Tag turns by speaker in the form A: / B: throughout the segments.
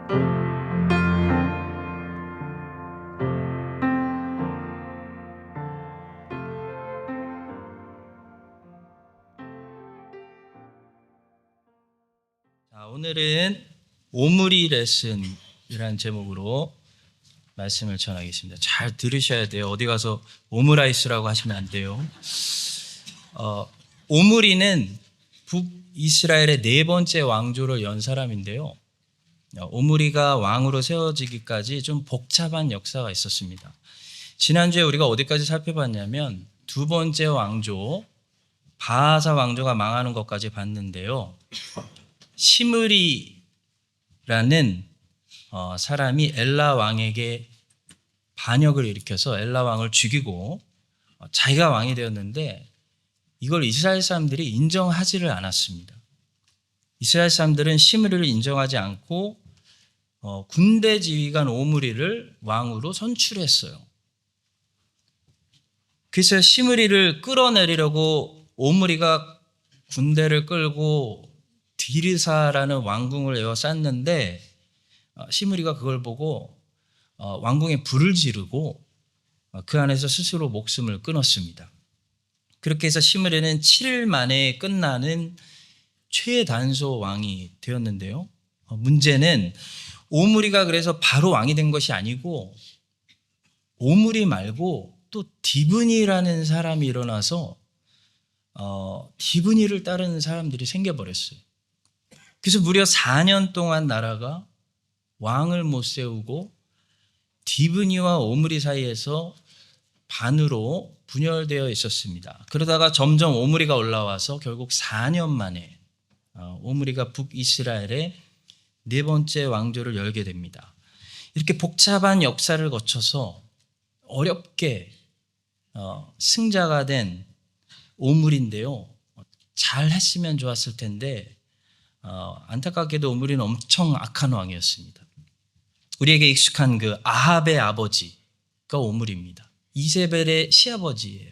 A: 자, 오늘은 오므리 레슨이라는 제목으로 말씀을 전하겠습니다. 잘 들으셔야 돼요. 어디 가서 오므라이스라고 하시면 안 돼요. 오므리는 북이스라엘의 네 번째 왕조를 연 사람인데요. 오므리가 왕으로 세워지기까지 좀 복잡한 역사가 있었습니다. 지난주에 우리가 어디까지 살펴봤냐면 두 번째 왕조 바하사 왕조가 망하는 것까지 봤는데요. 시므리라는 사람이 엘라 왕에게 반역을 일으켜서 엘라 왕을 죽이고 자기가 왕이 되었는데 이걸 이스라엘 사람들이 인정하지를 않았습니다. 이스라엘 사람들은 시므리를 인정하지 않고 군대 지휘관 오므리를 왕으로 선출했어요. 그래서 시므리를 끌어내리려고 오므리가 군대를 끌고 디르사라는 왕궁을 에워쌌는데 시므리가 그걸 보고 왕궁에 불을 지르고 그 안에서 스스로 목숨을 끊었습니다. 그렇게 해서 시므리는 7일 만에 끝나는 최단소 왕이 되었는데요. 문제는 오므리가 그래서 바로 왕이 된 것이 아니고 오므리 말고 또 디브니라는 사람이 일어나서 디브니를 따르는 사람들이 생겨버렸어요. 그래서 무려 4년 동안 나라가 왕을 못 세우고 디브니와 오므리 사이에서 반으로 분열되어 있었습니다. 그러다가 점점 오므리가 올라와서 결국 4년 만에 오므리가 북이스라엘의 네 번째 왕조를 열게 됩니다. 이렇게 복잡한 역사를 거쳐서 어렵게 승자가 된 오므리인데요. 잘 했으면 좋았을 텐데 안타깝게도 오므리는 엄청 악한 왕이었습니다. 우리에게 익숙한 그 아합의 아버지가 오므리입니다. 이세벨의 시아버지예요.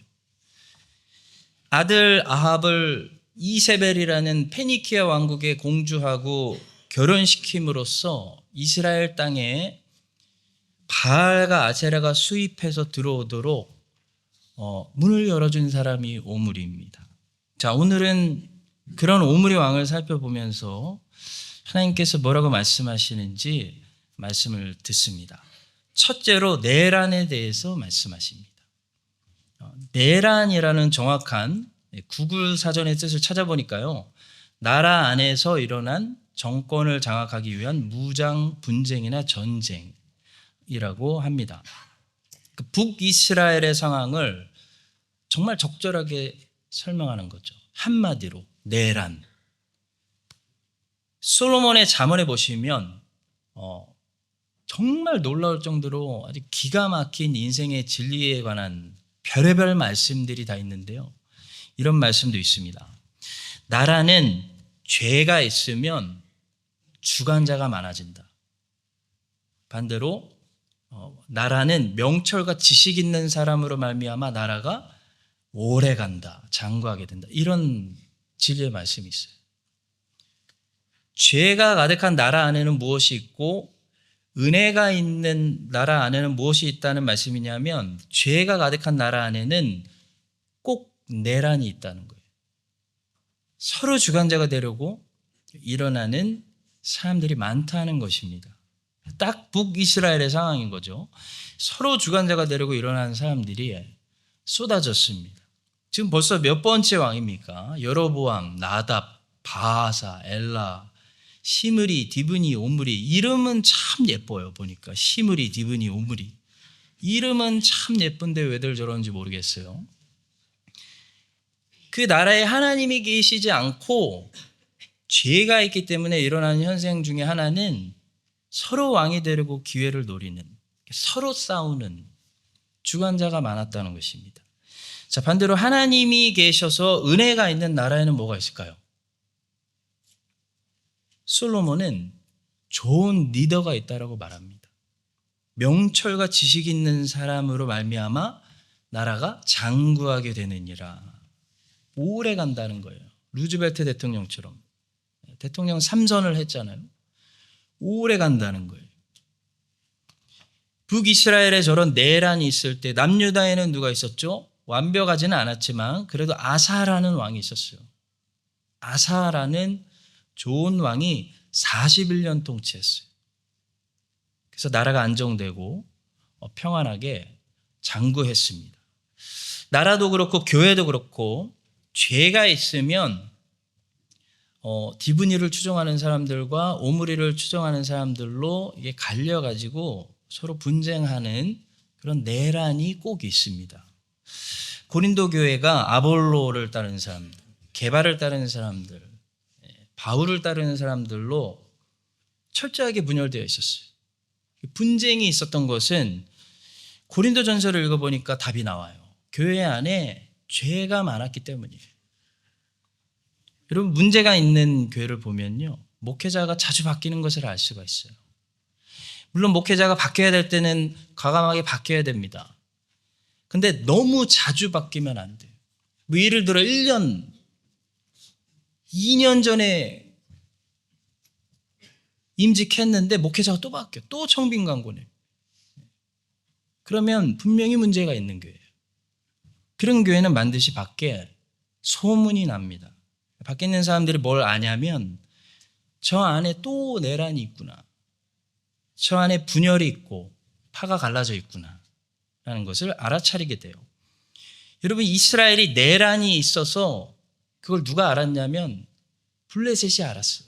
A: 아들 아합을 이세벨이라는 페니키아 왕국의 공주하고 결혼시킴으로써 이스라엘 땅에 바알과 아세라가 수입해서 들어오도록 문을 열어준 사람이 오므리입니다. 자, 오늘은 그런 오므리 왕을 살펴보면서 하나님께서 뭐라고 말씀하시는지 말씀을 듣습니다. 첫째로 내란에 대해서 말씀하십니다. 내란이라는 정확한 구글 사전의 뜻을 찾아보니까요, 나라 안에서 일어난 정권을 장악하기 위한 무장 분쟁이나 전쟁이라고 합니다. 북이스라엘의 상황을 정말 적절하게 설명하는 거죠. 한마디로 내란. 솔로몬의 잠언에 보시면 정말 놀라울 정도로 아주 기가 막힌 인생의 진리에 관한 별의별 말씀들이 다 있는데요. 이런 말씀도 있습니다. 나라는 죄가 있으면 주관자가 많아진다. 반대로 나라는 명철과 지식 있는 사람으로 말미암아 나라가 오래 간다, 장구하게 된다. 이런 진리의 말씀이 있어요. 죄가 가득한 나라 안에는 무엇이 있고 은혜가 있는 나라 안에는 무엇이 있다는 말씀이냐면, 죄가 가득한 나라 안에는 꼭 내란이 있다는 거예요. 서로 주관자가 되려고 일어나는 사람들이 많다는 것입니다. 딱 북이스라엘의 상황인 거죠. 서로 주관자가 되려고 일어나는 사람들이 쏟아졌습니다. 지금 벌써 몇 번째 왕입니까? 여로보암, 나답, 바하사, 엘라, 시므리, 디브니, 오므리. 이름은 참 예뻐요. 보니까 시므리, 디브니, 오므리. 이름은 참 예쁜데 왜들 저런지 모르겠어요. 그 나라에 하나님이 계시지 않고 죄가 있기 때문에 일어나는 현상 중에 하나는 서로 왕이 되려고 기회를 노리는, 서로 싸우는 주관자가 많았다는 것입니다. 자, 반대로 하나님이 계셔서 은혜가 있는 나라에는 뭐가 있을까요? 솔로몬은 좋은 리더가 있다라고 말합니다. 명철과 지식 있는 사람으로 말미암아 나라가 장구하게 되느니라. 오래 간다는 거예요. 루즈벨트 대통령처럼. 대통령 3선을 했잖아요. 오래 간다는 거예요. 북이스라엘에 저런 내란이 있을 때 남유다에는 누가 있었죠? 완벽하지는 않았지만 그래도 아사라는 왕이 있었어요. 아사라는 좋은 왕이 41년 통치했어요. 그래서 나라가 안정되고 평안하게 장구했습니다. 나라도 그렇고 교회도 그렇고 죄가 있으면 디브니를 추종하는 사람들과 오므리를 추종하는 사람들로 이게 갈려가지고 서로 분쟁하는 그런 내란이 꼭 있습니다. 고린도 교회가 아볼로를 따르는 사람들, 게바를 따르는 사람들, 바울을 따르는 사람들로 철저하게 분열되어 있었어요. 분쟁이 있었던 것은 고린도전서를 읽어보니까 답이 나와요. 교회 안에 죄가 많았기 때문이에요. 여러분, 문제가 있는 교회를 보면요, 목회자가 자주 바뀌는 것을 알 수가 있어요. 물론 목회자가 바뀌어야 될 때는 과감하게 바뀌어야 됩니다. 근데 너무 자주 바뀌면 안 돼요. 뭐 예를 들어 1년, 2년 전에 임직했는데 목회자가 또 바뀌어. 또 청빙 광고네. 그러면 분명히 문제가 있는 교회예요. 그런 교회는 반드시 밖에 소문이 납니다. 밖에 있는 사람들이 뭘 아냐면 저 안에 또 내란이 있구나. 저 안에 분열이 있고 파가 갈라져 있구나 라는 것을 알아차리게 돼요. 여러분, 이스라엘이 내란이 있어서 그걸 누가 알았냐면 블레셋이 알았어요.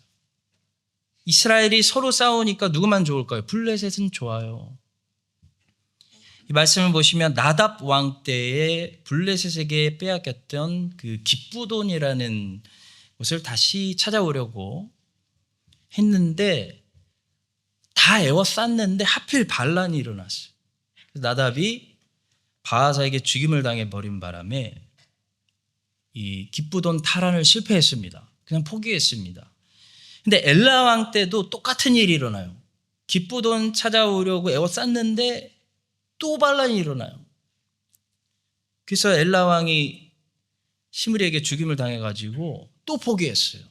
A: 이스라엘이 서로 싸우니까 누구만 좋을까요? 블레셋은 좋아요. 이 말씀을 보시면 나답 왕 때에 블레셋에게 빼앗겼던 그 기쁘돈이라는 곳을 다시 찾아오려고 했는데 다 에워쌌는데 하필 반란이 일어났어요. 나답이 바하사에게 죽임을 당해버린 바람에 이 기쁘돈 탈환을 실패했습니다. 그냥 포기했습니다. 근데 엘라 왕 때도 똑같은 일이 일어나요. 기쁘돈 찾아오려고 에워쌌는데 또 반란이 일어나요. 그래서 엘라 왕이 시므리에게 죽임을 당해가지고 또 포기했어요.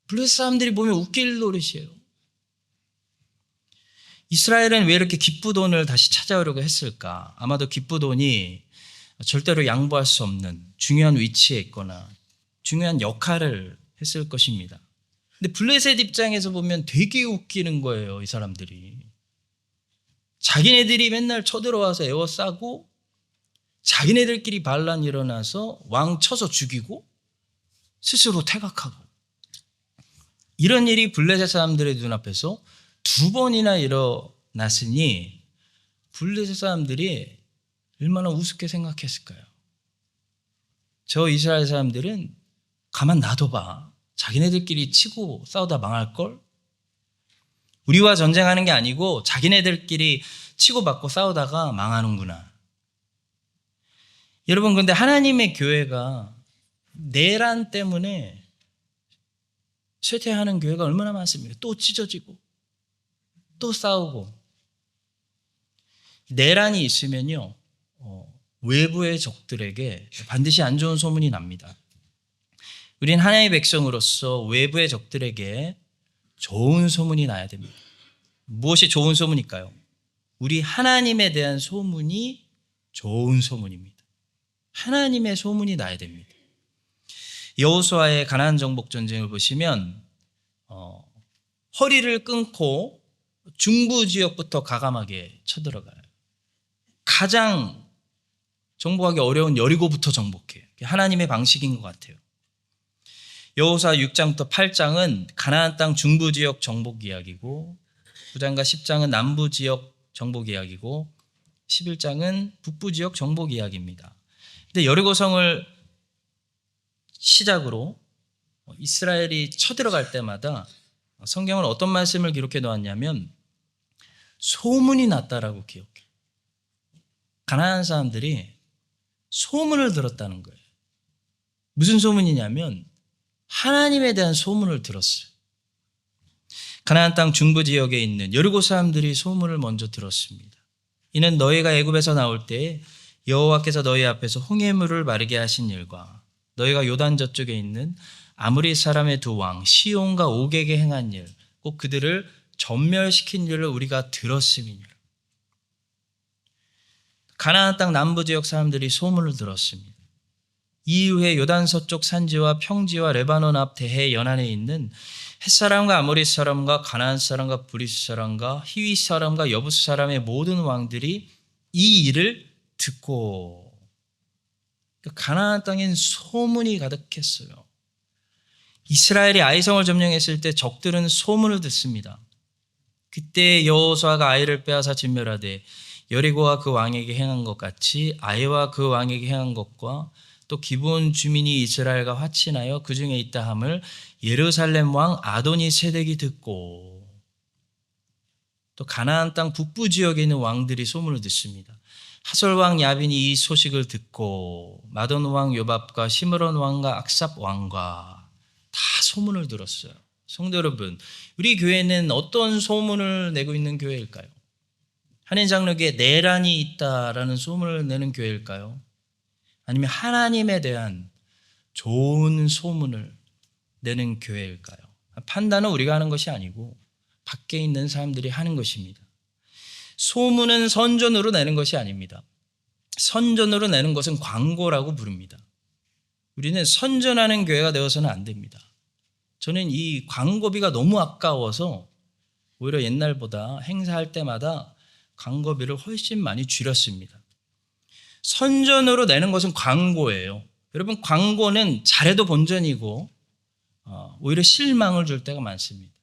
A: 블레셋 사람들이 보면 웃길 노릇이에요. 이스라엘은 왜 이렇게 기쁘돈을 다시 찾아오려고 했을까? 아마도 기쁘돈이 절대로 양보할 수 없는 중요한 위치에 있거나 중요한 역할을 했을 것입니다. 근데 블레셋 입장에서 보면 되게 웃기는 거예요, 이 사람들이. 자기네들이 맨날 쳐들어와서 에워싸고 자기네들끼리 반란 일어나서 왕 쳐서 죽이고 스스로 퇴각하고 이런 일이 블레셋 사람들의 눈앞에서 2번이나 일어났으니 블레셋 사람들이 얼마나 우습게 생각했을까요? 저 이스라엘 사람들은 가만 놔둬봐. 자기네들끼리 치고 싸우다 망할걸? 우리와 전쟁하는 게 아니고 자기네들끼리 치고받고 싸우다가 망하는구나. 여러분, 근데 하나님의 교회가 내란 때문에 쇠퇴하는 교회가 얼마나 많습니까? 또 찢어지고 또 싸우고. 내란이 있으면요, 외부의 적들에게 반드시 안 좋은 소문이 납니다. 우린 하나님의 백성으로서 외부의 적들에게 좋은 소문이 나야 됩니다. 무엇이 좋은 소문일까요? 우리 하나님에 대한 소문이 좋은 소문입니다. 하나님의 소문이 나야 됩니다. 여호수아의 가나안 정복 전쟁을 보시면 허리를 끊고 중부 지역부터 과감하게 쳐들어가요. 가장 정복하기 어려운 여리고부터 정복해요. 하나님의 방식인 것 같아요. 여호수아 6장부터 8장은 가나안 땅 중부 지역 정복 이야기고 9장과 10장은 남부 지역 정복 이야기고 11장은 북부 지역 정복 이야기입니다. 근데 여리고성을 시작으로 이스라엘이 쳐들어갈 때마다 성경은 어떤 말씀을 기록해 놓았냐면 소문이 났다라고 기억해요. 가나안 사람들이 소문을 들었다는 거예요. 무슨 소문이냐면 하나님에 대한 소문을 들었어요. 가나안 땅 중부 지역에 있는 여리고 사람들이 소문을 먼저 들었습니다. 이는 너희가 애굽에서 나올 때 여호와께서 너희 앞에서 홍해물을 마르게 하신 일과 너희가 요단 저쪽에 있는 아므리 사람의 2왕 시온과 옥에게 행한 일, 꼭 그들을 전멸시킨 줄을 우리가 들었음이니라. 가나안 땅 남부 지역 사람들이 소문을 들었습니다. 이후에 요단 서쪽 산지와 평지와 레바논 앞 대해 연안에 있는 헷 사람과 아모리 사람과 가나안 사람과 브리스 사람과 히위 사람과 여부스 사람의 모든 왕들이 이 일을 듣고, 가나안 땅엔 소문이 가득했어요. 이스라엘이 아이성을 점령했을 때 적들은 소문을 듣습니다. 그때 여호수아가 아이를 빼앗아 진멸하되 여리고와 그 왕에게 행한 것 같이 아이와 그 왕에게 행한 것과 또 기브온 주민이 이스라엘과 화친하여 그 중에 있다 함을 예루살렘 왕 아도니 세덱이 듣고, 또 가나안 땅 북부 지역에 있는 왕들이 소문을 듣습니다. 하솔 왕 야빈이 이 소식을 듣고 마돈 왕 요밥과 시므론 왕과 악삽 왕과 다 소문을 들었어요. 성도 여러분, 우리 교회는 어떤 소문을 내고 있는 교회일까요? 한인장로교에 내란이 있다라는 소문을 내는 교회일까요? 아니면 하나님에 대한 좋은 소문을 내는 교회일까요? 판단은 우리가 하는 것이 아니고 밖에 있는 사람들이 하는 것입니다. 소문은 선전으로 내는 것이 아닙니다. 선전으로 내는 것은 광고라고 부릅니다. 우리는 선전하는 교회가 되어서는 안 됩니다. 저는 이 광고비가 너무 아까워서 오히려 옛날보다 행사할 때마다 광고비를 훨씬 많이 줄였습니다. 선전으로 내는 것은 광고예요. 여러분, 광고는 잘해도 본전이고 오히려 실망을 줄 때가 많습니다.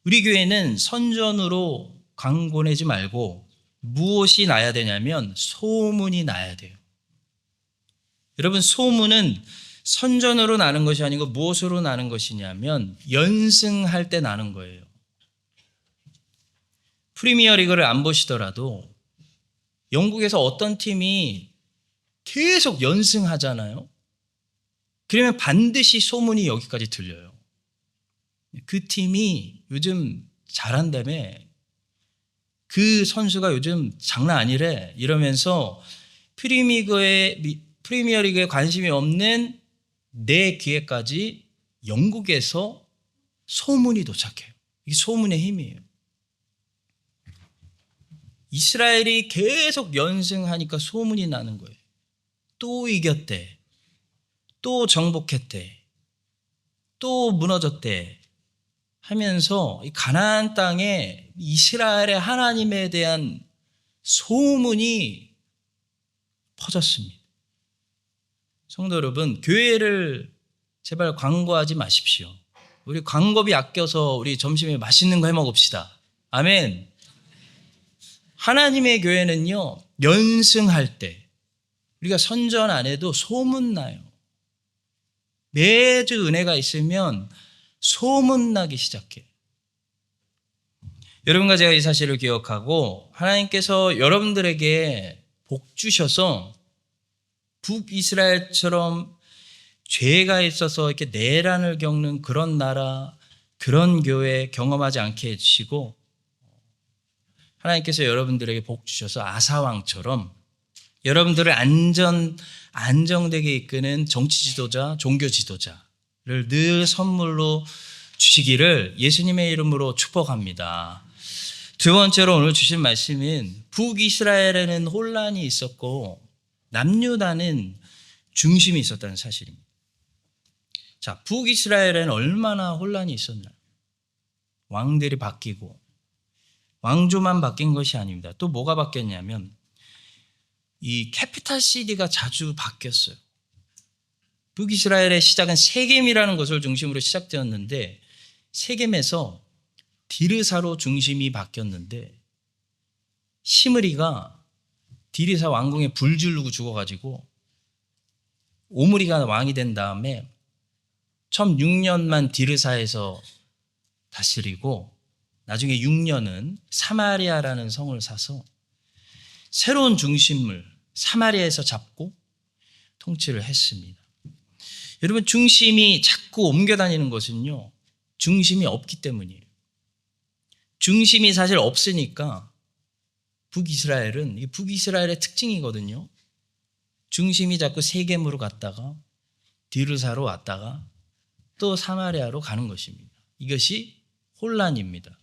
A: 우리 교회는 선전으로 광고 내지 말고 무엇이 나야 되냐면 소문이 나야 돼요. 여러분, 소문은 선전으로 나는 것이 아니고 무엇으로 나는 것이냐면 연승할 때 나는 거예요. 프리미어 리그를 안 보시더라도 영국에서 어떤 팀이 계속 연승하잖아요. 그러면 반드시 소문이 여기까지 들려요. 그 팀이 요즘 잘한다며, 그 선수가 요즘 장난 아니래, 이러면서 프리미어 리그에 관심이 없는 내 귀에까지 영국에서 소문이 도착해요. 이게 소문의 힘이에요. 이스라엘이 계속 연승하니까 소문이 나는 거예요. 또 이겼대, 또 정복했대, 또 무너졌대 하면서 이 가나안 땅에 이스라엘의 하나님에 대한 소문이 퍼졌습니다. 성도 여러분, 교회를 제발 광고하지 마십시오. 우리 광고비 아껴서 우리 점심에 맛있는 거 해 먹읍시다. 아멘. 하나님의 교회는요, 연승할 때 우리가 선전 안 해도 소문나요. 매주 은혜가 있으면 소문나기 시작해요. 여러분과 제가 이 사실을 기억하고 하나님께서 여러분들에게 복 주셔서 북이스라엘처럼 죄가 있어서 이렇게 내란을 겪는 그런 나라, 그런 교회 경험하지 않게 해주시고, 하나님께서 여러분들에게 복 주셔서 아사왕처럼 여러분들을 안정되게 이끄는 정치 지도자, 종교 지도자를 늘 선물로 주시기를 예수님의 이름으로 축복합니다. 두 번째로 오늘 주신 말씀은 북이스라엘에는 혼란이 있었고 남유다는 중심이 있었다는 사실입니다. 자, 북이스라엘에는 얼마나 혼란이 있었나? 왕들이 바뀌고 왕조만 바뀐 것이 아닙니다. 또 뭐가 바뀌었냐면 이 캐피탈 시티가 자주 바뀌었어요. 북이스라엘의 시작은 세겜이라는 것을 중심으로 시작되었는데 세겜에서 디르사로 중심이 바뀌었는데 시므리가 디르사 왕궁에 불 지르고 죽어가지고 오므리가 왕이 된 다음에 처음 6년만 디르사에서 다스리고 나중에 6년은 사마리아라는 성을 사서 새로운 중심을 사마리아에서 잡고 통치를 했습니다. 여러분, 중심이 자꾸 옮겨 다니는 것은요, 중심이 없기 때문이에요. 중심이 사실 없으니까 북이스라엘은 이게 북이스라엘의 특징이거든요. 중심이 자꾸 세겜으로 갔다가 디르사로 왔다가 또 사마리아로 가는 것입니다. 이것이 혼란입니다.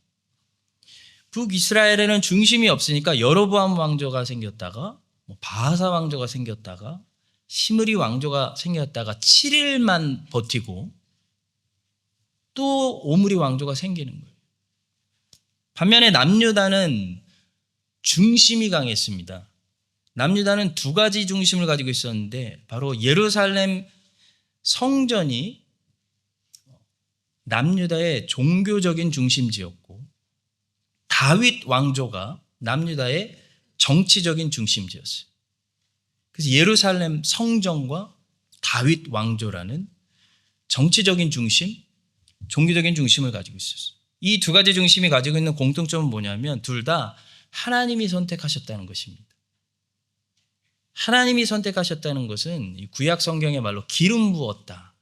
A: 북이스라엘에는 중심이 없으니까 여로보암 왕조가 생겼다가 바하사 왕조가 생겼다가 시므리 왕조가 생겼다가 7일만 버티고 또 오므리 왕조가 생기는 거예요. 반면에 남유다는 중심이 강했습니다. 남유다는 두 가지 중심을 가지고 있었는데 바로 예루살렘 성전이 남유다의 종교적인 중심지였고 다윗 왕조가 남유다의 정치적인 중심지였어요. 그래서 예루살렘 성전과 다윗 왕조라는 정치적인 중심, 종교적인 중심을 가지고 있었어요. 이 두 가지 중심이 가지고 있는 공통점은 뭐냐면 둘 다 하나님이 선택하셨다는 것입니다. 하나님이 선택하셨다는 것은 이 구약 성경의 말로 기름 부었다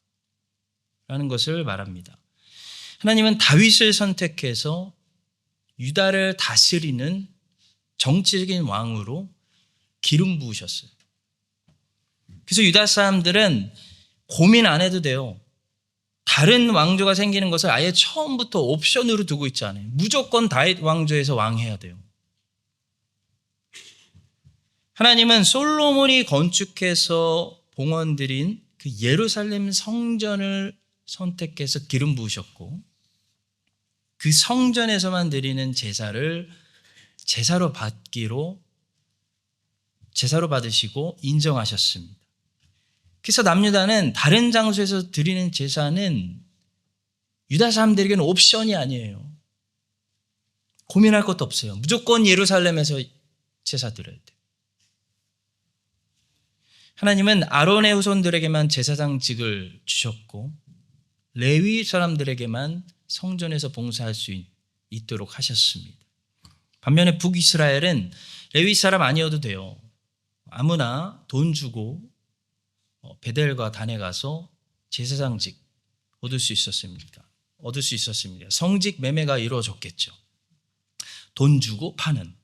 A: 라는 것을 말합니다. 하나님은 다윗을 선택해서 유다를 다스리는 정치적인 왕으로 기름 부으셨어요. 그래서 유다 사람들은 고민 안 해도 돼요. 다른 왕조가 생기는 것을 아예 처음부터 옵션으로 두고 있지 않아요. 무조건 다윗 왕조에서 왕해야 돼요. 하나님은 솔로몬이 건축해서 봉헌드린 그 예루살렘 성전을 선택해서 기름 부으셨고 그 성전에서만 드리는 제사를 제사로 받으시고 인정하셨습니다. 그래서 남유다는 다른 장소에서 드리는 제사는 유다 사람들에게는 옵션이 아니에요. 고민할 것도 없어요. 무조건 예루살렘에서 제사 드려야 돼요. 하나님은 아론의 후손들에게만 제사장직을 주셨고 레위 사람들에게만 성전에서 봉사할 수 있도록 하셨습니다. 반면에 북이스라엘은 레위 사람 아니어도 돼요. 아무나 돈 주고 베델과 단에 가서 제사장직 얻을 수 있었습니다. 성직 매매가 이루어졌겠죠. 돈 주고 파는.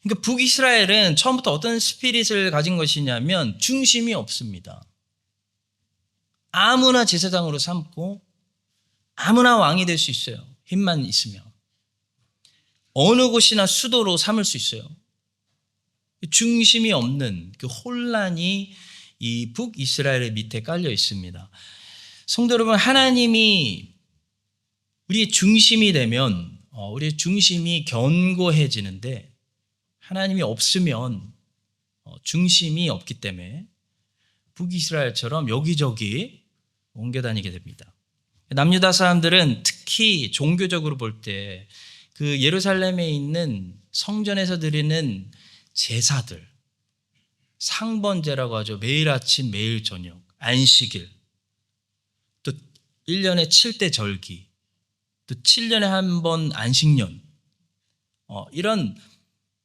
A: 그러니까 북이스라엘은 처음부터 어떤 스피릿을 가진 것이냐면 중심이 없습니다. 아무나 제사장으로 삼고 아무나 왕이 될 수 있어요. 힘만 있으면. 어느 곳이나 수도로 삼을 수 있어요. 중심이 없는 그 혼란이 이 북이스라엘의 밑에 깔려 있습니다. 성도 여러분, 하나님이 우리의 중심이 되면 우리의 중심이 견고해지는데 하나님이 없으면 중심이 없기 때문에 북이스라엘처럼 여기저기 옮겨 다니게 됩니다. 남유다 사람들은 특히 종교적으로 볼 때 그 예루살렘에 있는 성전에서 드리는 제사들, 상번제라고 하죠. 매일 아침 매일 저녁, 안식일, 또 1년에 7대 절기, 또 7년에 한 번 안식년, 이런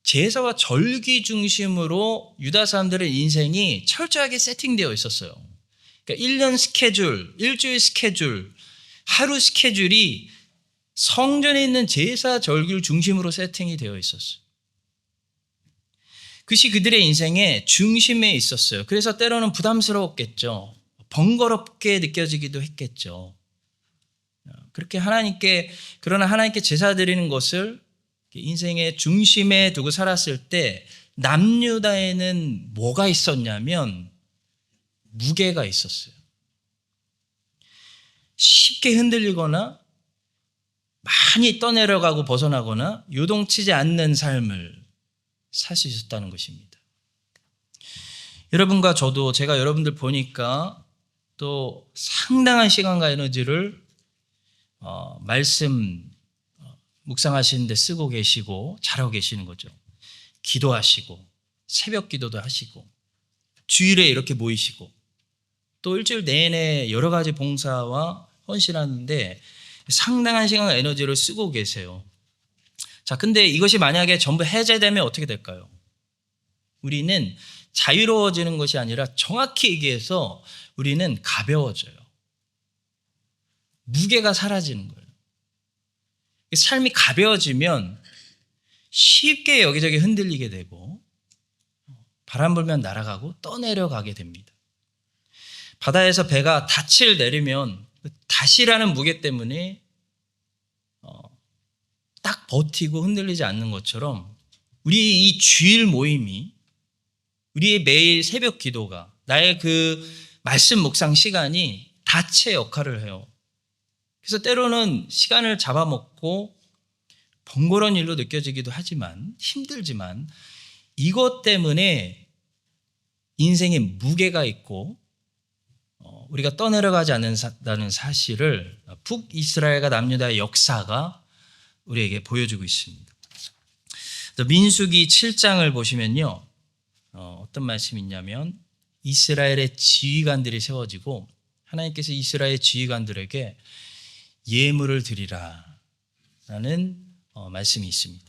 A: 제사와 절기 중심으로 유다 사람들의 인생이 철저하게 세팅되어 있었어요. 그러니까 1년 스케줄, 일주일 스케줄, 하루 스케줄이 성전에 있는 제사 절기를 중심으로 세팅이 되어 있었어요. 그것이 그들의 인생의 중심에 있었어요. 그래서 때로는 부담스러웠겠죠. 번거롭게 느껴지기도 했겠죠. 그러나 하나님께 제사 드리는 것을 인생의 중심에 두고 살았을 때 남유다에는 뭐가 있었냐면 무게가 있었어요. 쉽게 흔들리거나 많이 떠내려가고 벗어나거나 요동치지 않는 삶을 살 수 있었다는 것입니다. 여러분과 저도 제가 여러분들 보니까 또 상당한 시간과 에너지를 말씀 묵상하시는 데 쓰고 계시고 잘하고 계시는 거죠. 기도하시고 새벽 기도도 하시고 주일에 이렇게 모이시고 또 일주일 내내 여러 가지 봉사와 헌신하는데 상당한 시간과 에너지를 쓰고 계세요. 자, 근데 이것이 만약에 전부 해제되면 어떻게 될까요? 우리는 자유로워지는 것이 아니라 정확히 얘기해서 우리는 가벼워져요. 무게가 사라지는 거예요. 삶이 가벼워지면 쉽게 여기저기 흔들리게 되고 바람 불면 날아가고 떠내려가게 됩니다. 바다에서 배가 닻을 내리면 그 닻이라는 무게 때문에 딱 버티고 흔들리지 않는 것처럼 우리 이 주일 모임이, 우리의 매일 새벽 기도가, 나의 그 말씀 묵상 시간이 다체 역할을 해요. 그래서 때로는 시간을 잡아먹고 번거로운 일로 느껴지기도 하지만, 힘들지만 이것 때문에 인생에 무게가 있고 우리가 떠내려가지 않는다는 사실을 북이스라엘과 남유다의 역사가 우리에게 보여주고 있습니다. 민수기 7장을 보시면요, 어떤 말씀이 있냐면 이스라엘의 지휘관들이 세워지고 하나님께서 이스라엘 지휘관들에게 예물을 드리라 라는 말씀이 있습니다.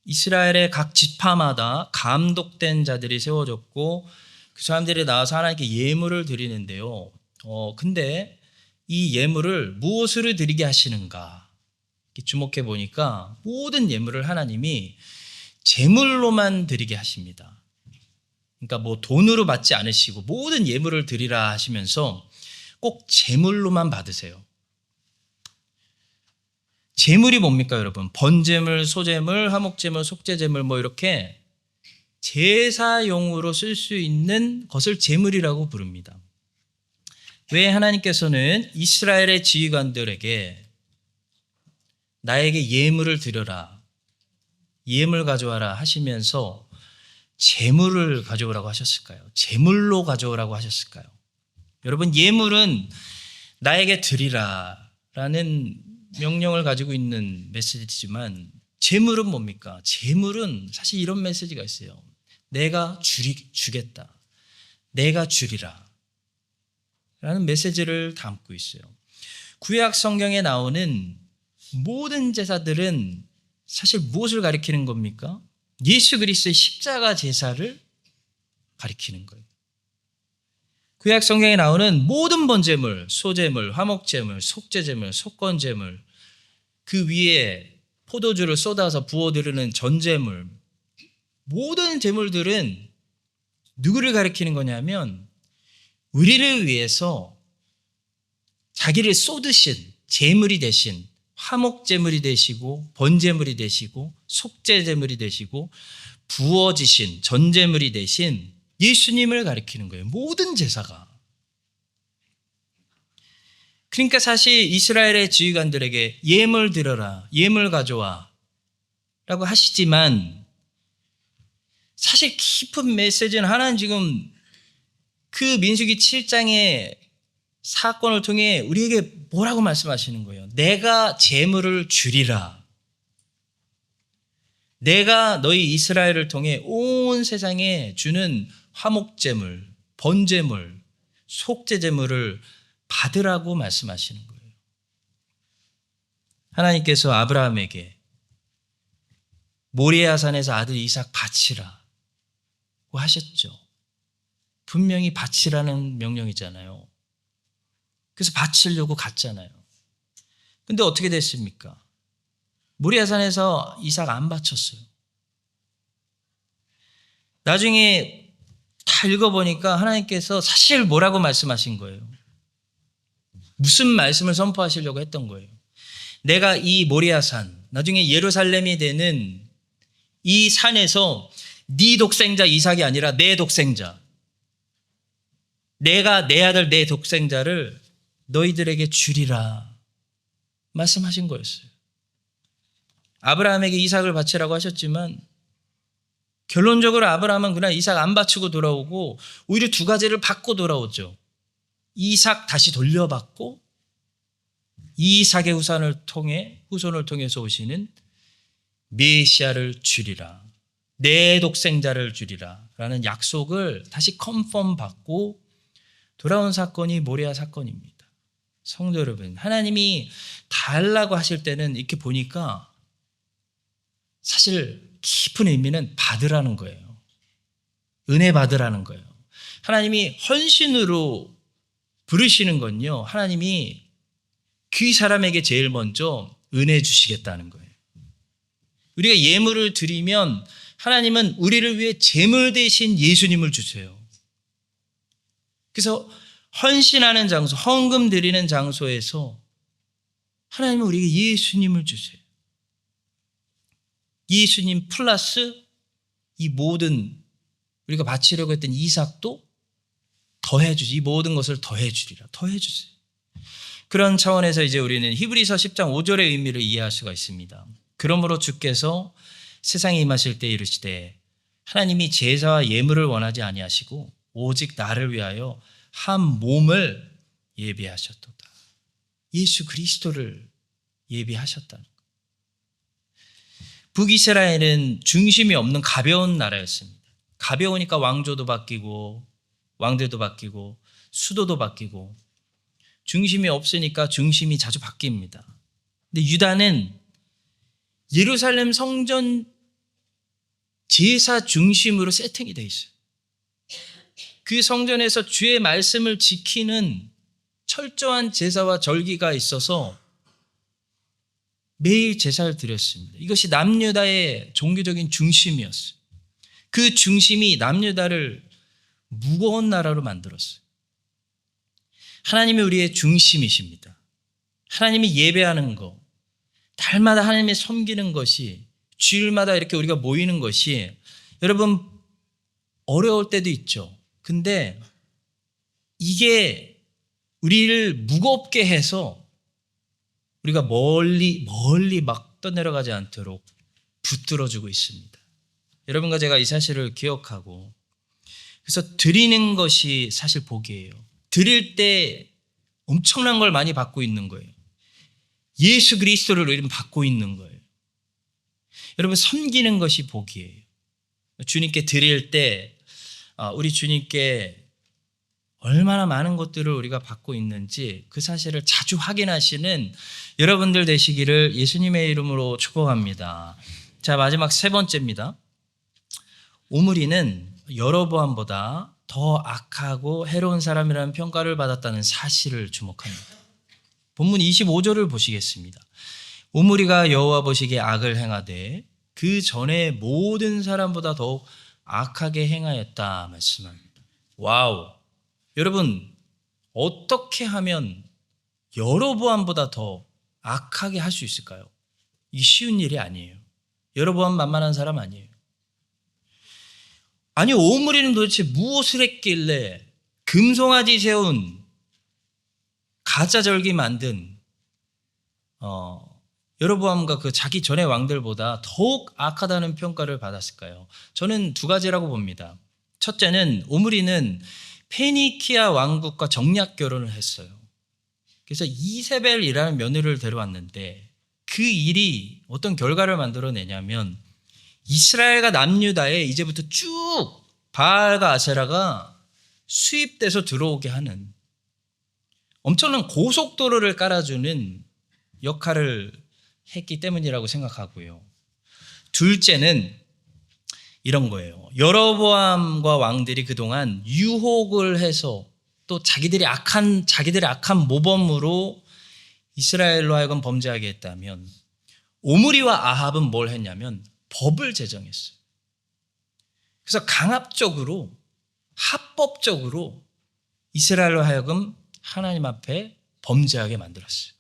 A: 이스라엘의 각 지파마다 감독된 자들이 세워졌고 그 사람들이 나와서 하나님께 예물을 드리는데요. 근데 이 예물을 무엇으로 드리게 하시는가? 주목해 보니까 모든 예물을 하나님이 제물로만 드리게 하십니다. 그러니까 뭐 돈으로 받지 않으시고 모든 예물을 드리라 하시면서 꼭 제물로만 받으세요. 제물이 뭡니까, 여러분? 번제물, 소제물, 화목제물, 속죄제물 뭐 이렇게 제사용으로 쓸 수 있는 것을 제물이라고 부릅니다. 왜 하나님께서는 이스라엘의 지휘관들에게 나에게 예물을 드려라, 예물 가져와라 하시면서 제물을 가져오라고 하셨을까요? 제물로 가져오라고 하셨을까요? 여러분, 예물은 나에게 드리라 라는 명령을 가지고 있는 메시지지만 제물은 뭡니까? 제물은 사실 이런 메시지가 있어요. 내가 주겠다. 내가 주리라 라는 메시지를 담고 있어요. 구약 성경에 나오는 모든 제사들은 사실 무엇을 가리키는 겁니까? 예수 그리스도의 십자가 제사를 가리키는 거예요. 구약 성경에 나오는 모든 번제물, 소제물, 화목제물, 속죄제물, 속건제물, 그 위에 포도주를 쏟아서 부어드리는 전제물, 모든 제물들은 누구를 가리키는 거냐면 우리를 위해서 자기를 쏟으신 제물이 되신, 화목제물이 되시고 번제물이 되시고 속죄제물이 되시고 부어지신 전제물이 되신 예수님을 가리키는 거예요. 모든 제사가. 그러니까 사실 이스라엘의 지휘관들에게 예물 드려라, 예물 가져와 라고 하시지만 사실 깊은 메시지는 하나님 지금 그 민수기 7장의 사건을 통해 우리에게 뭐라고 말씀하시는 거예요? 내가 제물을 주리라. 내가 너희 이스라엘을 통해 온 세상에 주는 화목제물, 번제물, 속죄제물을 받으라고 말씀하시는 거예요. 하나님께서 아브라함에게 모리아산에서 아들 이삭 바치라고 하셨죠. 분명히 바치라는 명령이잖아요. 그래서 바치려고 갔잖아요. 근데 어떻게 됐습니까? 모리아산에서 이삭 안 바쳤어요. 나중에 다 읽어보니까 하나님께서 사실 뭐라고 말씀하신 거예요? 무슨 말씀을 선포하시려고 했던 거예요? 내가 이 모리아산, 나중에 예루살렘이 되는 이 산에서 네 독생자 이삭이 아니라 내 독생자, 내가 내 아들 내 독생자를 너희들에게 주리라 말씀하신 거였어요. 아브라함에게 이삭을 바치라고 하셨지만 결론적으로 아브라함은 그날 이삭 안 바치고 돌아오고 오히려 두 가지를 받고 돌아오죠. 이삭 다시 돌려받고 이삭의 후손을 통해서 오시는 메시아를 주리라, 내 독생자를 주리라 라는 약속을 다시 컨펌 받고 돌아온 사건이 모리아 사건입니다. 성도 여러분, 하나님이 달라고 하실 때는 이렇게 보니까 사실 깊은 의미는 받으라는 거예요. 은혜 받으라는 거예요. 하나님이 헌신으로 부르시는 건요, 하나님이 그 사람에게 제일 먼저 은혜 주시겠다는 거예요. 우리가 예물을 드리면 하나님은 우리를 위해 제물 대신 예수님을 주세요. 그래서 헌신하는 장소, 헌금 드리는 장소에서 하나님은 우리에게 예수님을 주세요. 예수님 플러스 이 모든 우리가 바치려고 했던 이삭도 더해주지. 이 모든 것을 더해주리라. 더해주세요. 그런 차원에서 이제 우리는 히브리서 10장 5절의 의미를 이해할 수가 있습니다. 그러므로 주께서 세상에 임하실 때 이르시되 하나님이 제사와 예물을 원하지 아니하시고 오직 나를 위하여 한 몸을 예비하셨도다. 예수 그리스도를 예비하셨다는 것. 북이스라엘은 중심이 없는 가벼운 나라였습니다. 가벼우니까 왕조도 바뀌고 왕들도 바뀌고 수도도 바뀌고 중심이 없으니까 중심이 자주 바뀝니다. 근데 유다는 예루살렘 성전 제사 중심으로 세팅이 돼 있어요. 그 성전에서 주의 말씀을 지키는 철저한 제사와 절기가 있어서 매일 제사를 드렸습니다. 이것이 남유다의 종교적인 중심이었어요. 그 중심이 남유다를 무거운 나라로 만들었어요. 하나님이 우리의 중심이십니다. 하나님이 예배하는 것, 달마다 하나님의 섬기는 것이, 주일마다 이렇게 우리가 모이는 것이 여러분 어려울 때도 있죠. 근데 이게 우리를 무겁게 해서 우리가 멀리 막 떠내려가지 않도록 붙들어주고 있습니다. 여러분과 제가 이 사실을 기억하고 그래서 드리는 것이 사실 복이에요. 드릴 때 엄청난 걸 많이 받고 있는 거예요. 예수 그리스도를 우리는 받고 있는 거예요. 여러분 섬기는 것이 복이에요. 주님께 드릴 때 우리 주님께 얼마나 많은 것들을 우리가 받고 있는지 그 사실을 자주 확인하시는 여러분들 되시기를 예수님의 이름으로 축복합니다. 자, 마지막 세 번째입니다. 오므리는 여로보암보다 더 악하고 해로운 사람이라는 평가를 받았다는 사실을 주목합니다. 본문 25절을 보시겠습니다. 오므리가 여호와 보시기에 악을 행하되 그 전에 모든 사람보다 더욱 악하게 행하였다 말씀합니다. 와우. 여러분 어떻게 하면 여로보암보다 더 악하게 할 수 있을까요? 이게 쉬운 일이 아니에요. 여로보암 만만한 사람 아니에요. 아니 오므리는 도대체 무엇을 했길래 금송아지 세운 가짜절기 만든 여로보암과 그 자기 전의 왕들보다 더욱 악하다는 평가를 받았을까요? 저는 두 가지라고 봅니다. 첫째는 오므리는 페니키아 왕국과 정략 결혼을 했어요. 그래서 이세벨이라는 며느리를 데려왔는데 그 일이 어떤 결과를 만들어내냐면 이스라엘과 남유다에 이제부터 쭉 바알과 아세라가 수입돼서 들어오게 하는 엄청난 고속도로를 깔아주는 역할을 했기 때문이라고 생각하고요. 둘째는 이런 거예요. 여로보암과 왕들이 그동안 유혹을 해서 또 자기들의 악한 모범으로 이스라엘로 하여금 범죄하게 했다면 오므리와 아합은 뭘 했냐면 법을 제정했어요. 그래서 강압적으로 합법적으로 이스라엘로 하여금 하나님 앞에 범죄하게 만들었어요.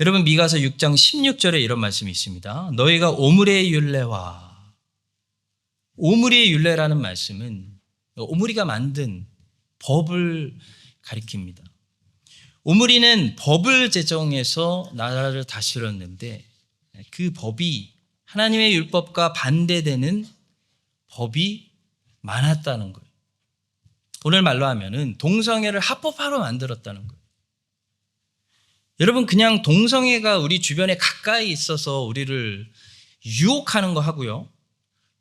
A: 여러분 미가서 6장 16절에 이런 말씀이 있습니다. 너희가 오므리의 율례라는 말씀은 오므리가 만든 법을 가리킵니다. 오므리는 법을 제정해서 나라를 다스렸는데 그 법이 하나님의 율법과 반대되는 법이 많았다는 거예요. 오늘 말로 하면은 동성애를 합법화로 만들었다는 거예요. 여러분 그냥 동성애가 우리 주변에 가까이 있어서 우리를 유혹하는 거 하고요.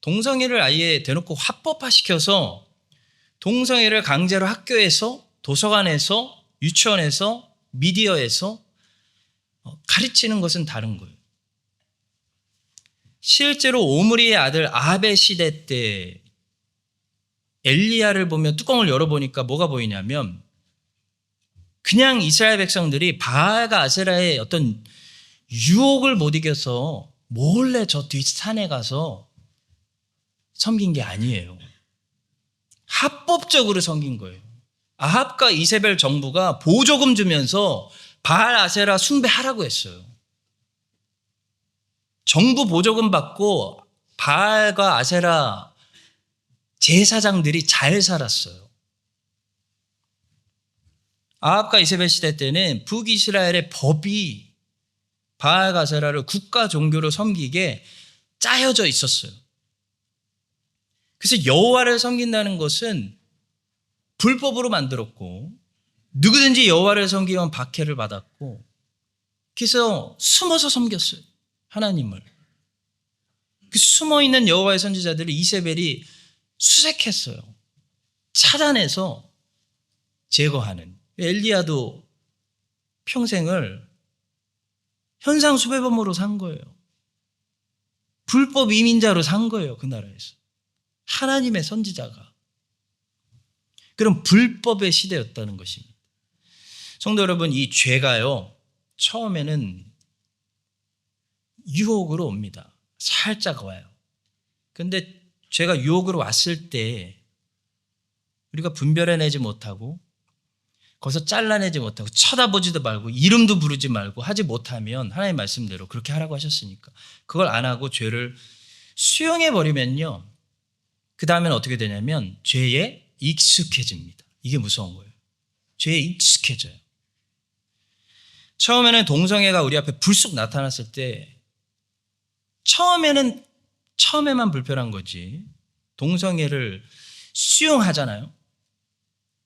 A: 동성애를 아예 대놓고 합법화시켜서 동성애를 강제로 학교에서 도서관에서 유치원에서 미디어에서 가르치는 것은 다른 거예요. 실제로 오므리의 아들 아합의 시대 때 엘리야를 보면 뚜껑을 열어보니까 뭐가 보이냐면 그냥 이스라엘 백성들이 바알과 아세라의 어떤 유혹을 못 이겨서 몰래 저 뒷산에 가서 섬긴 게 아니에요. 합법적으로 섬긴 거예요. 아합과 이세벨 정부가 보조금 주면서 바알 아세라 숭배하라고 했어요. 정부 보조금 받고 바알과 아세라 제사장들이 잘 살았어요. 아합과 이세벨 시대 때는 북이스라엘의 법이 바알과 아세라를 국가 종교로 섬기게 짜여져 있었어요. 그래서 여호와를 섬긴다는 것은 불법으로 만들었고 누구든지 여호와를 섬기면 박해를 받았고 그래서 숨어서 섬겼어요. 하나님을. 그 숨어있는 여호와의 선지자들을 이세벨이 수색했어요. 찾아내서 제거하는. 엘리야도 평생을 현상수배범으로 산 거예요. 불법 이민자로 산 거예요. 그 나라에서. 하나님의 선지자가. 그런 불법의 시대였다는 것입니다. 성도 여러분, 이 죄가요, 처음에는 유혹으로 옵니다. 살짝 와요. 그런데 죄가 유혹으로 왔을 때 우리가 분별해내지 못하고 거기서 잘라내지 못하고 쳐다보지도 말고 이름도 부르지 말고 하지 못하면 하나님 말씀대로 그렇게 하라고 하셨으니까 그걸 안 하고 죄를 수용해버리면요. 그 다음에는 어떻게 되냐면 죄에 익숙해집니다. 이게 무서운 거예요. 죄에 익숙해져요. 처음에는 동성애가 우리 앞에 불쑥 나타났을 때 처음에만 불편한 거지 동성애를 수용하잖아요.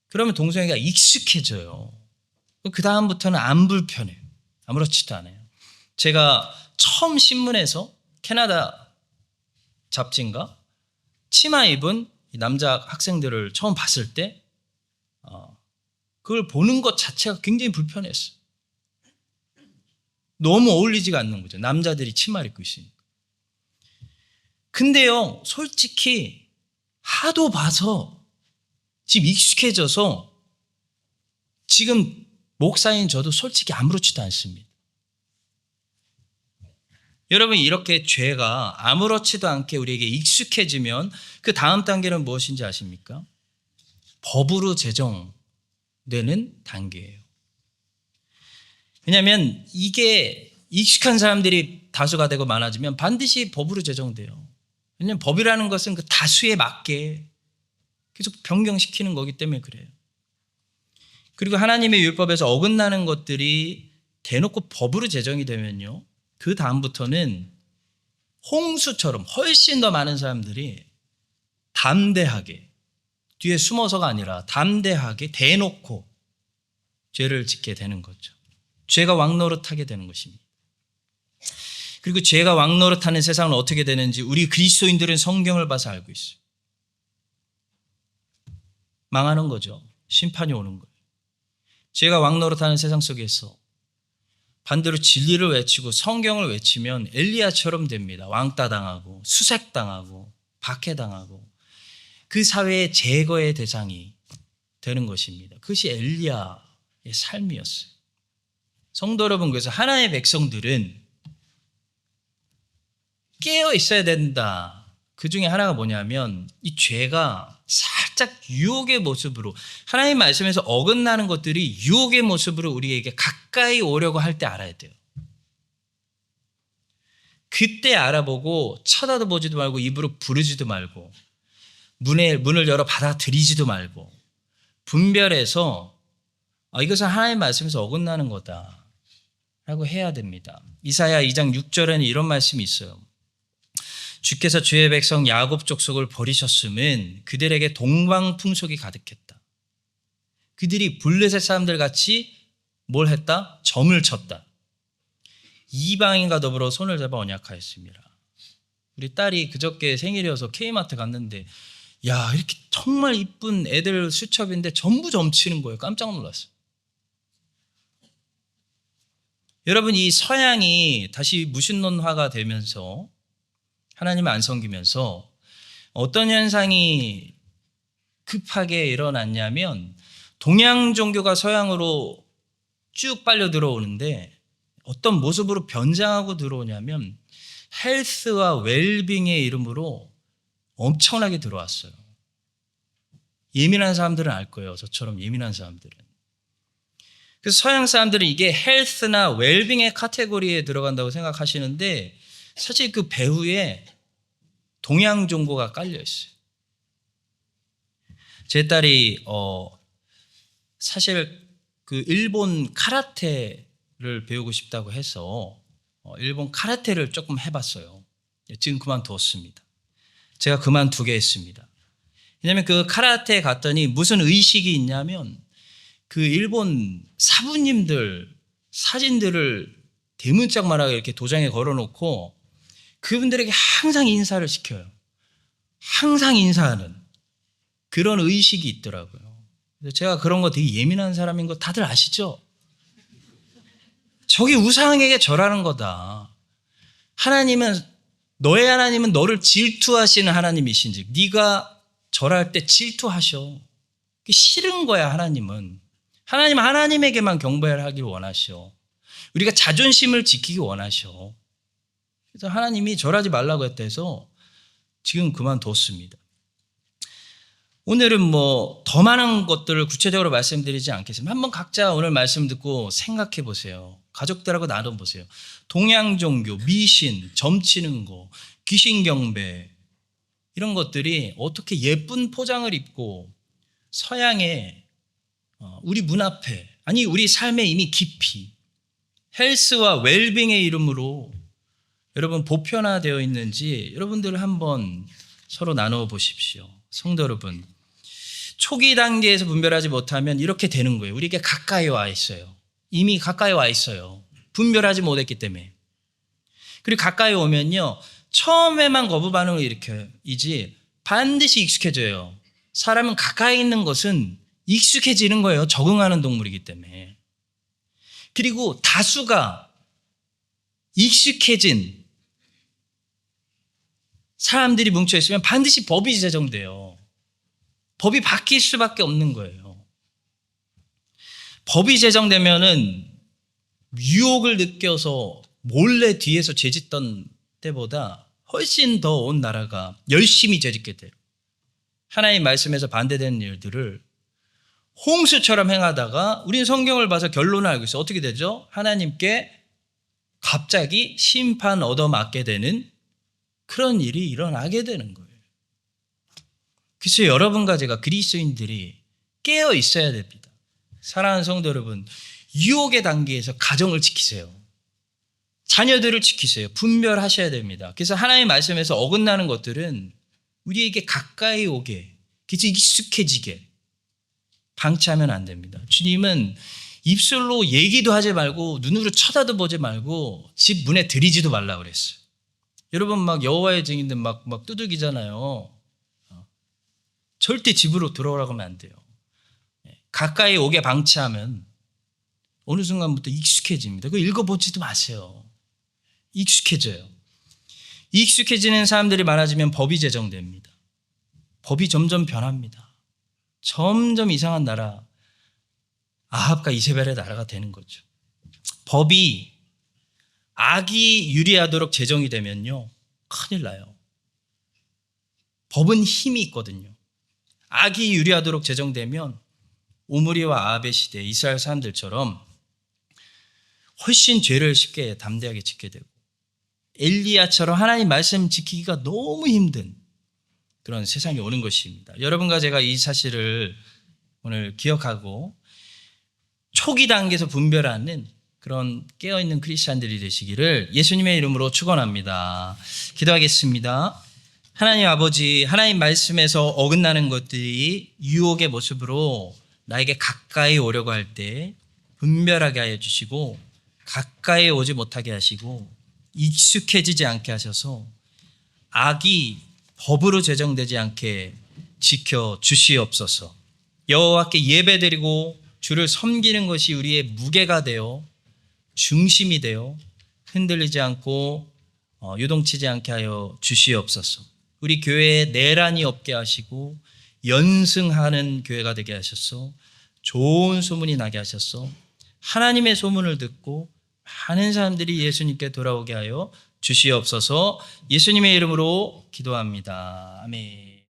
A: 그러면 동성애가 익숙해져요. 그 다음부터는 안 불편해요. 아무렇지도 않아요. 제가 처음 신문에서 캐나다 잡지인가 치마 입은 남자 학생들을 처음 봤을 때 그걸 보는 것 자체가 굉장히 불편했어요. 너무 어울리지가 않는 거죠. 남자들이 치마를 입고 있으니까. 근데요, 솔직히 하도 봐서 지금 익숙해져서 지금 목사인 저도 솔직히 아무렇지도 않습니다. 여러분, 이렇게 죄가 아무렇지도 않게 우리에게 익숙해지면 그 다음 단계는 무엇인지 아십니까? 법으로 제정되는 단계예요. 왜냐하면 이게 익숙한 사람들이 다수가 되고 많아지면 반드시 법으로 제정돼요. 왜냐하면 법이라는 것은 그 다수에 맞게 계속 변경시키는 거기 때문에 그래요. 그리고 하나님의 율법에서 어긋나는 것들이 대놓고 법으로 제정이 되면요. 그 다음부터는 홍수처럼 훨씬 더 많은 사람들이 담대하게 뒤에 숨어서가 아니라 담대하게 대놓고 죄를 짓게 되는 거죠. 죄가 왕노릇하게 되는 것입니다. 그리고 죄가 왕노릇하는 세상은 어떻게 되는지 우리 그리스도인들은 성경을 봐서 알고 있어요. 망하는 거죠. 심판이 오는 거예요. 죄가 왕노릇하는 세상 속에서 반대로 진리를 외치고 성경을 외치면 엘리야처럼 됩니다. 왕따 당하고 수색당하고 박해당하고 그 사회의 제거의 대상이 되는 것입니다. 그것이 엘리야의 삶이었어요. 성도 여러분, 그래서 하나님의 백성들은 깨어 있어야 된다. 그 중에 하나가 뭐냐면 이 죄가 살짝 유혹의 모습으로 하나님 말씀에서 어긋나는 것들이 유혹의 모습으로 우리에게 가까이 오려고 할 때 알아야 돼요. 그때 알아보고 쳐다보지도 말고 입으로 부르지도 말고 문을 열어 받아들이지도 말고 분별해서 이것은 하나님 말씀에서 어긋나는 거다 라고 해야 됩니다. 이사야 2장 6절에는 이런 말씀이 있어요. 주께서 주의 백성 야곱 족속을 버리셨음은 그들에게 동방 풍속이 가득했다. 그들이 블레셋 사람들 같이 뭘 했다? 점을 쳤다. 이방인과 더불어 손을 잡아 언약하였습니다. 우리 딸이 그저께 생일이어서 K마트 갔는데 야, 이렇게 정말 이쁜 애들 수첩인데 전부 점치는 거예요. 깜짝 놀랐어요. 여러분, 이 서양이 다시 무신론화가 되면서 하나님을 안 섬기면서 어떤 현상이 급하게 일어났냐면 동양 종교가 서양으로 쭉 빨려 들어오는데 어떤 모습으로 변장하고 들어오냐면 헬스와 웰빙의 이름으로 엄청나게 들어왔어요. 예민한 사람들은 알 거예요. 저처럼 예민한 사람들은. 그래서 서양 사람들은 이게 헬스나 웰빙의 카테고리에 들어간다고 생각하시는데 사실 그 배후에 동양 종고가 깔려 있어요. 제 딸이 사실 그 일본 카라테를 배우고 싶다고 해서 일본 카라테를 조금 해봤어요. 지금 그만두었습니다. 제가 그만두게 했습니다. 왜냐하면 그 카라테에 갔더니 무슨 의식이 있냐면 그 일본 사부님들 사진들을 대문짝만하게 이렇게 도장에 걸어놓고 그분들에게 항상 인사를 시켜요. 항상 인사하는 그런 의식이 있더라고요. 그래서 제가 그런 거 되게 예민한 사람인 거 다들 아시죠? 저게 우상에게 절하는 거다. 너의 하나님은 너를 질투하시는 하나님이신지 네가 절할 때 질투하셔. 그게 싫은 거야. 하나님에게만 경배하기를 원하셔. 우리가 자존심을 지키기 원하셔. 그래서 하나님이 절하지 말라고 했다 해서 지금 그만뒀습니다. 오늘은 더 많은 것들을 구체적으로 말씀드리지 않겠습니다. 한번 각자 오늘 말씀 듣고 생각해 보세요. 가족들하고 나눠보세요. 동양 종교, 미신, 점치는 거, 귀신 경배 이런 것들이 어떻게 예쁜 포장을 입고 서양의 우리 문 앞에 아니 우리 삶에 이미 깊이 헬스와 웰빙의 이름으로 여러분 보편화되어 있는지 여러분들 한번 서로 나눠 보십시오. 성도 여러분, 초기 단계에서 분별하지 못하면 이렇게 되는 거예요. 우리에게 가까이 와 있어요. 이미 가까이 와 있어요. 분별하지 못했기 때문에. 그리고 가까이 오면요, 처음에만 거부 반응을 일으켜이지 반드시 익숙해져요. 사람은 가까이 있는 것은 익숙해지는 거예요. 적응하는 동물이기 때문에. 그리고 다수가 익숙해진 사람들이 뭉쳐있으면 반드시 법이 제정돼요. 법이 바뀔 수밖에 없는 거예요. 법이 제정되면은 유혹을 느껴서 몰래 뒤에서 죄짓던 때보다 훨씬 더 온 나라가 열심히 죄짓게 돼요. 하나님 말씀에서 반대되는 일들을 홍수처럼 행하다가 우리는 성경을 봐서 결론을 알고 있어요. 어떻게 되죠? 하나님께 갑자기 심판 얻어맞게 되는 그런 일이 일어나게 되는 거예요. 그래서 여러분과 제가 그리스도인들이 깨어 있어야 됩니다. 사랑하는 성도 여러분, 유혹의 단계에서 가정을 지키세요. 자녀들을 지키세요. 분별하셔야 됩니다. 그래서 하나님의 말씀에서 어긋나는 것들은 우리에게 가까이 오게, 그래서 익숙해지게 방치하면 안 됩니다. 주님은 입술로 얘기도 하지 말고 눈으로 쳐다도 보지 말고 집 문에 들이지도 말라고 그랬어요. 여러분 막 여호와의 증인들 막 두들기잖아요. 절대 집으로 들어오라고 하면 안 돼요. 가까이 오게 방치하면 어느 순간부터 익숙해집니다. 그거 읽어보지도 마세요. 익숙해져요. 익숙해지는 사람들이 많아지면 법이 제정됩니다. 법이 점점 변합니다. 점점 이상한 나라, 아합과 이세벨의 나라가 되는 거죠. 법이 악이 유리하도록 제정이 되면요, 큰일 나요. 법은 힘이 있거든요. 악이 유리하도록 제정되면 오므리와 아합의 시대 이스라엘 사람들처럼 훨씬 죄를 쉽게 담대하게 짓게 되고 엘리야처럼 하나님 말씀 지키기가 너무 힘든 그런 세상이 오는 것입니다. 여러분과 제가 이 사실을 오늘 기억하고 초기 단계에서 분별하는 그런 깨어있는 크리스찬들이 되시기를 예수님의 이름으로 축원합니다. 기도하겠습니다. 하나님 아버지, 하나님 말씀에서 어긋나는 것들이 유혹의 모습으로 나에게 가까이 오려고 할 때 분별하게 하여 주시고 가까이 오지 못하게 하시고 익숙해지지 않게 하셔서 악이 법으로 제정되지 않게 지켜주시옵소서. 여호와께 예배드리고 주를 섬기는 것이 우리의 무게가 되어 중심이 되어 흔들리지 않고 요동치지 않게 하여 주시옵소서. 우리 교회에 내란이 없게 하시고 연승하는 교회가 되게 하셔서 좋은 소문이 나게 하셔서 하나님의 소문을 듣고 많은 사람들이 예수님께 돌아오게 하여 주시옵소서. 예수님의 이름으로 기도합니다. 아멘.